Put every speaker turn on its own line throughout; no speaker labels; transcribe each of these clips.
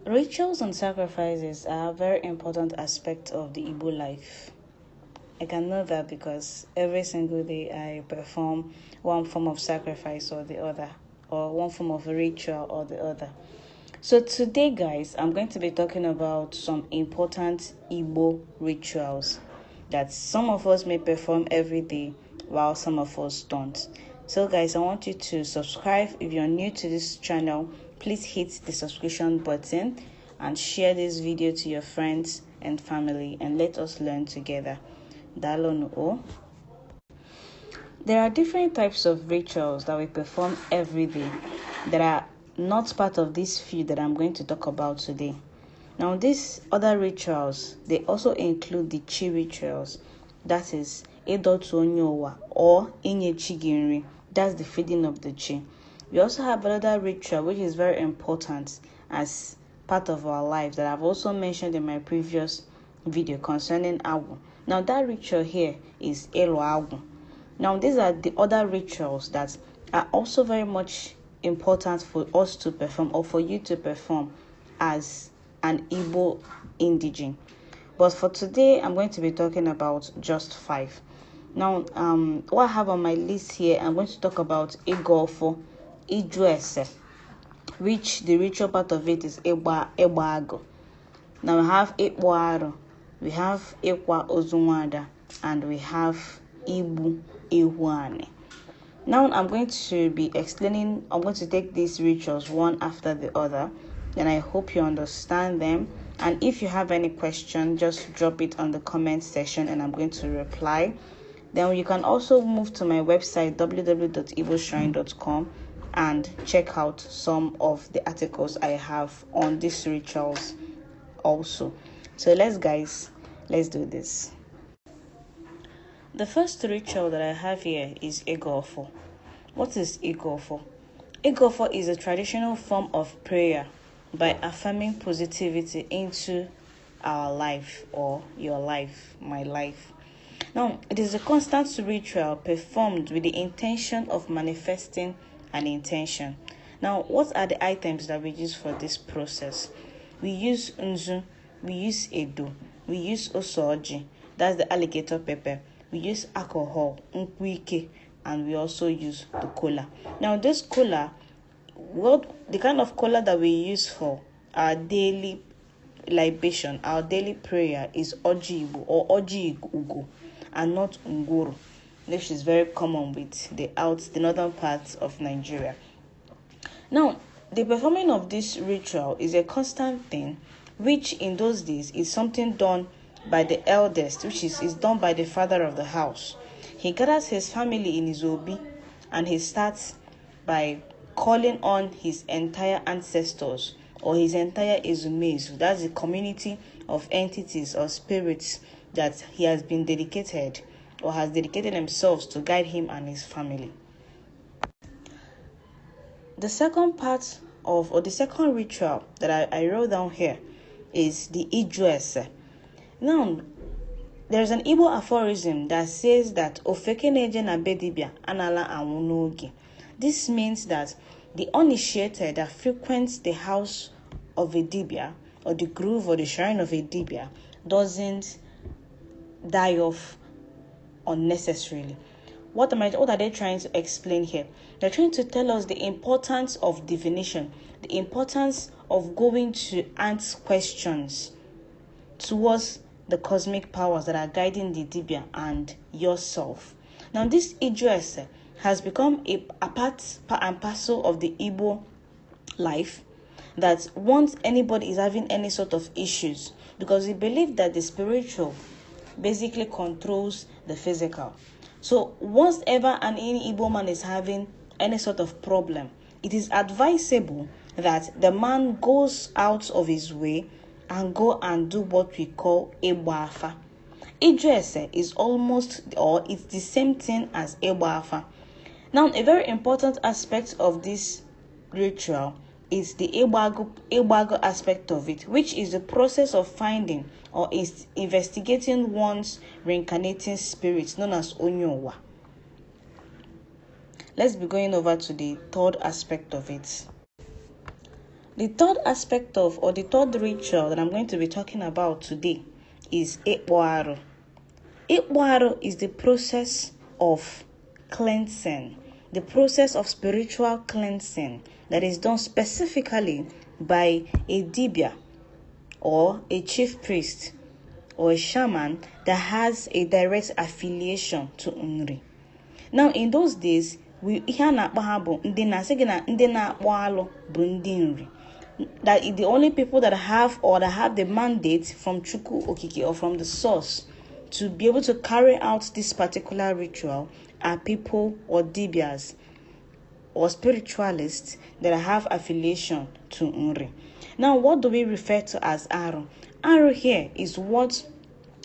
Rituals and sacrifices are a very important aspect of the Igbo life. I can know that because every single day I perform one form of sacrifice or the other, or one form of ritual or the other. So today, guys, I'm going to be talking about some important Igbo rituals that some of us may perform every day while some of us don't. So guys, I want you to subscribe. If you're new to this channel, please hit the subscription button and share this video to your friends and family, and let us learn together. Dalonu. There are different types of rituals that we perform every day that are not part of this few that I'm going to talk about today. Now, these other rituals, they also include the chi rituals. That is Edotu Onyowa or Inye Chiginri. That's the feeding of the chi. We also have another ritual which is very important as part of our life that I've also mentioned in my previous video concerning Awu. Now, that ritual here is Elo Awu. Now, these are the other rituals that are also very much important for us to perform, or for you to perform as an Igbo indigene. But for today, I'm going to be talking about just 5. Now, what I have on my list here, I'm going to talk about Egorfo, Idris, which the ritual part of it is Ebago. Now we have Ekboaro, we have Ekwa Ozunwada, and we have Ibu Ihuane. Now I'm going to be explaining, I'm going to take these rituals one after the other, and I hope you understand them. And if you have any question, just drop it on the comment section and I'm going to reply. Then you can also move to my website www.igboshrine.com and check out some of the articles I have on these rituals also. So let's do this. The first ritual that I have here is Egorfo. What is Egorfo? Egorfo is a traditional form of prayer by affirming positivity into our life, or your life, my life. Now, it is a constant ritual performed with the intention of manifesting an intention. Now, what are the items that we use for this process? We use unzu, we use edo, we use osoji, that's the alligator pepper. We use alcohol, nkwike, and we also use the cola. Now, this cola, the kind of cola that we use for our daily libation, our daily prayer, is oji Igbo or oji ugo, and not nguru, which is very common with the northern parts of Nigeria. Now, the performing of this ritual is a constant thing, which in those days is something done by the eldest, which is done by the father of the house. He gathers his family in his obi, and he starts by calling on his entire ancestors or his entire ezumezu. That's the community of entities or spirits that he has been dedicated or has dedicated themselves to guide him and his family. The second part of, or the second ritual that I wrote down here is the Idris. Now, there's an Igbo aphorism that says that Ofeke neje na bedibia anala anwunogi. This means that the uninitiated that frequents the house of a dibia, or the grove or the shrine of a dibia, doesn't die off unnecessarily. What are they trying to explain here? They're trying to tell us the importance of divination, the importance of going to ask questions towards the cosmic powers that are guiding the dibia and yourself. Now, this Idris has become a part and parcel of the Igbo life, that once anybody is having any sort of issues, because we believe that the spiritual basically controls the physical. So once ever any Igbo man is having any sort of problem, it is advisable that the man goes out of his way and go and do what we call Egorfo. Idris is almost, or it's the same thing as Egorfo. Now, a very important aspect of this ritual is the Egbago aspect of it, which is the process of finding or is investigating one's reincarnating spirit, known as Onyowa. Let's be going over to the third aspect of it. The third aspect of, or the third ritual that I'm going to be talking about today is Ekpo. Ekpo is the process of cleansing, the process of spiritual cleansing that is done specifically by a dibia or a chief priest or a shaman that has a direct affiliation to Nri. Now, in those days, that the only people that have the mandate from Chukwu Okike or from the source to be able to carry out this particular ritual are people or dibias or spiritualists that have affiliation to Nri. Now, what do we refer to as Aro? Aro here is what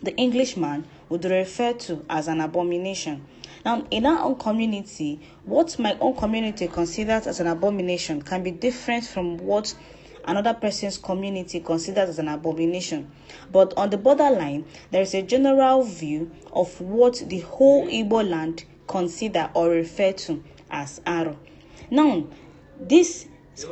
the Englishman would refer to as an abomination. Now, in our own community, what my own community considers as an abomination can be different from what another person's community considers as an abomination. But on the borderline, there is a general view of what the whole Igbo land consider or refer to as Aro. Now, this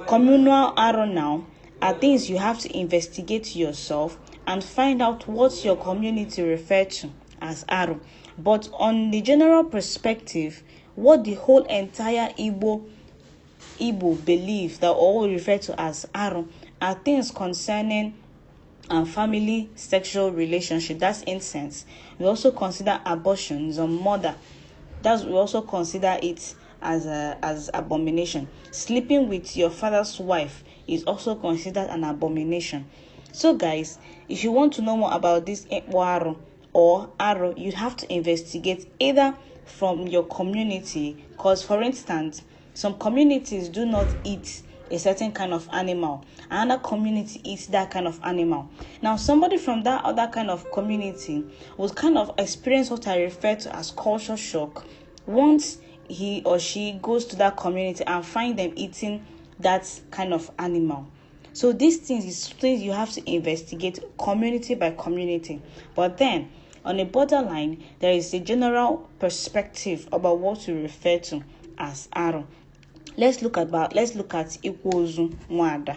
communal Aro now are things you have to investigate yourself and find out what your community refer to as Aro. But on the general perspective, what the whole entire Igbo believe that all refer to as Aro are things concerning family sexual relationship. That's incest. We also consider abortions or murder. We also consider it as abomination. Sleeping with your father's wife is also considered an abomination. So guys, if you want to know more about this Ekpo or Aro, you have to investigate either from your community, because for instance, some communities do not eat a certain kind of animal, another community eats that kind of animal. Now, somebody from that other kind of community will kind of experience what I refer to as culture shock once he or she goes to that community and find them eating that kind of animal. So these things is things you have to investigate community by community. But then on a borderline, there is a general perspective about what we refer to as Aro. Let's look at Ikwozu Nwada.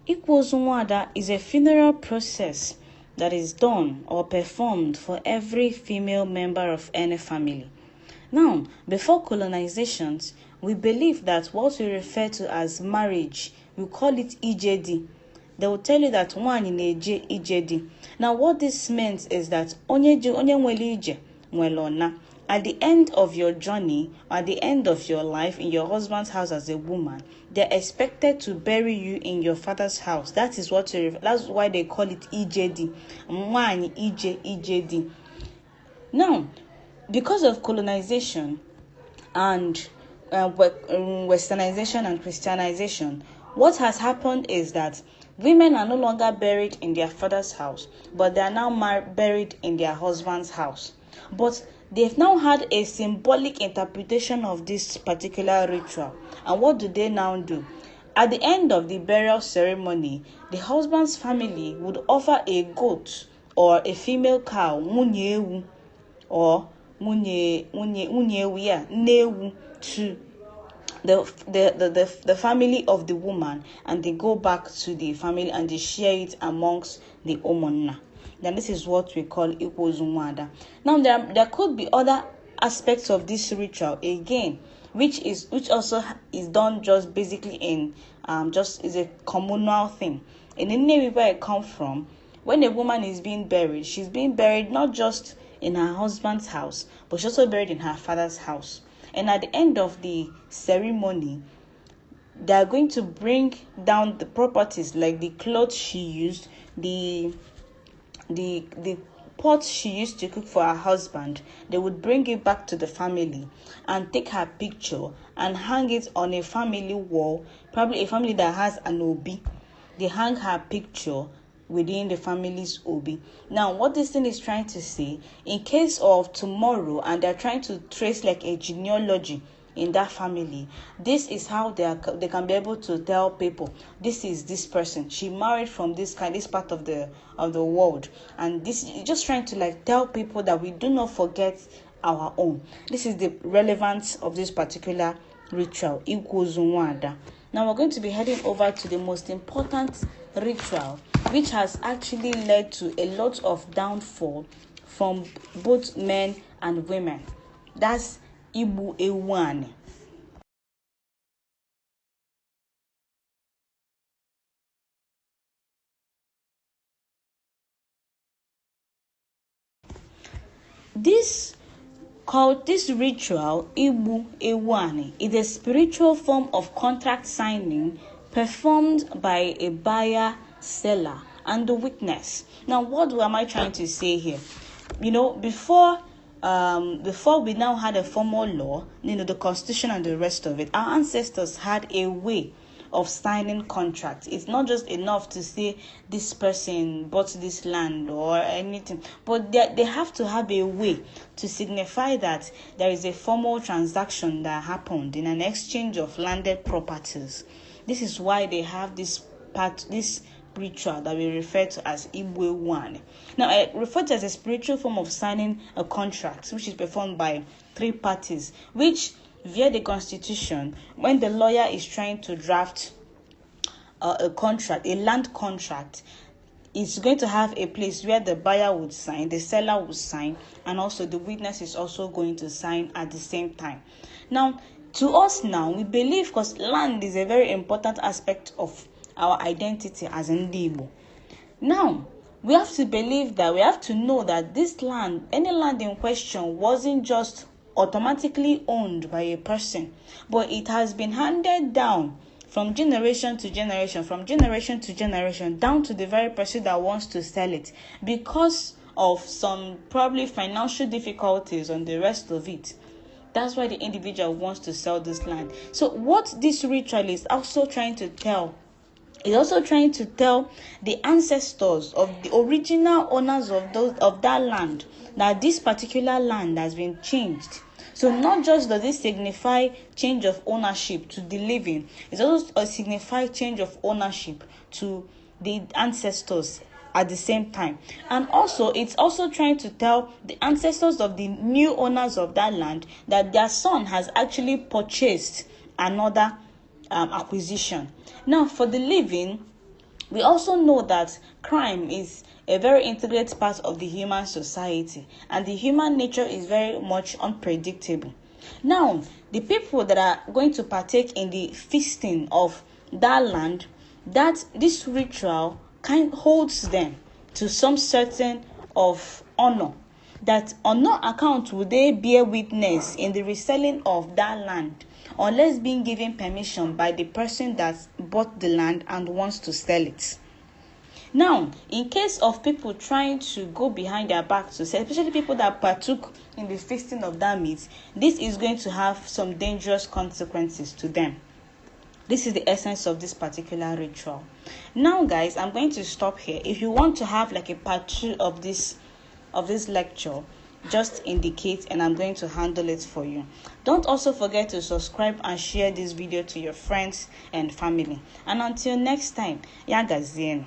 Ikwozu Nwada is a funeral process that is done or performed for every female member of any family. Now, before colonizations, we believe that what we refer to as marriage, we call it Ijedi. They will tell you that one in Eje Ijedi. Now, what this means is that onye nwele ije nwelona. At the end of your journey, at the end of your life in your husband's house as a woman, they're expected to bury you in your father's house. That's why they call it Ijedi. Mwani Ijedi. Now, because of colonization and westernization and Christianization, what has happened is that women are no longer buried in their father's house, but they are now buried in their husband's house. But they've now had a symbolic interpretation of this particular ritual. And what do they now do? At the end of the burial ceremony, the husband's family would offer a goat or a female cow, munyewu, or newu, to the family of the woman, and they go back to the family and they share it amongst the Omonna. Then this is what we call Ikwozu Nwada. Now there could be other aspects of this ritual again, which also is done just basically in just is a communal thing. In the name where I come from, when a woman is being buried, she's being buried not just in her husband's house, but she's also buried in her father's house. And at the end of the ceremony, they are going to bring down the properties like the clothes she used, the pot she used to cook for her husband. They would bring it back to the family and take her picture and hang it on a family wall, probably a family that has an obi. They hang her picture within the family's obi. Now, what this thing is trying to say, in case of tomorrow, and they're trying to trace like a genealogy in that family, this is how they can be able to tell people, this is this person, she married from this part of the world. And this is just trying to like tell people that we do not forget our own. This is the relevance of this particular ritual, Ikwozu Nwada. Now we're going to be heading over to the most important ritual, which has actually led to a lot of downfall from both men and women. That's Igbo Ewan. This ritual, Igbo Ewan, is a spiritual form of contract signing performed by a buyer, seller, and the witness. Now, what am I trying to say here? Before we now had a formal law, the constitution and the rest of it, our ancestors had a way of signing contracts. It's not just enough to say this person bought this land or anything, but they have to have a way to signify that there is a formal transaction that happened in an exchange of landed properties. This is why they have this ritual that we refer to as Igbo One. Now, I refer to it as a spiritual form of signing a contract, which is performed by three parties, which via the constitution, when the lawyer is trying to draft a contract, a land contract, it's going to have a place where the buyer would sign, the seller would sign, and also the witness is also going to sign at the same time. Now, to us now, we believe, because land is a very important aspect of our identity as Igbo. Now, we have to believe that, we have to know that this land, any land in question, wasn't just automatically owned by a person, but it has been handed down from generation to generation, down to the very person that wants to sell it, because of some probably financial difficulties and the rest of it. That's why the individual wants to sell this land. So what this ritual is also trying to tell, the ancestors of the original owners of that land, that this particular land has been changed. So not just does it signify change of ownership to the living, it's also a signified change of ownership to the ancestors at the same time. And also, it's also trying to tell the ancestors of the new owners of that land that their son has actually purchased another acquisition. Now, for the living, we also know that crime is a very integrated part of the human society, and the human nature is very much unpredictable. Now, the people that are going to partake in the feasting of that land, that this ritual holds them to some certain of honor, that on no account will they bear witness in the reselling of that land unless being given permission by the person that bought the land and wants to sell it. Now, in case of people trying to go behind their back to sell, especially people that partook in the feasting of that meat, this is going to have some dangerous consequences to them. This is the essence of this particular ritual. Now, guys, I'm going to stop here. If you want to have like a part 2 of this lecture, just indicate and I'm going to handle it for you. Don't also forget to subscribe and share this video to your friends and family. And until next time, Yagazien.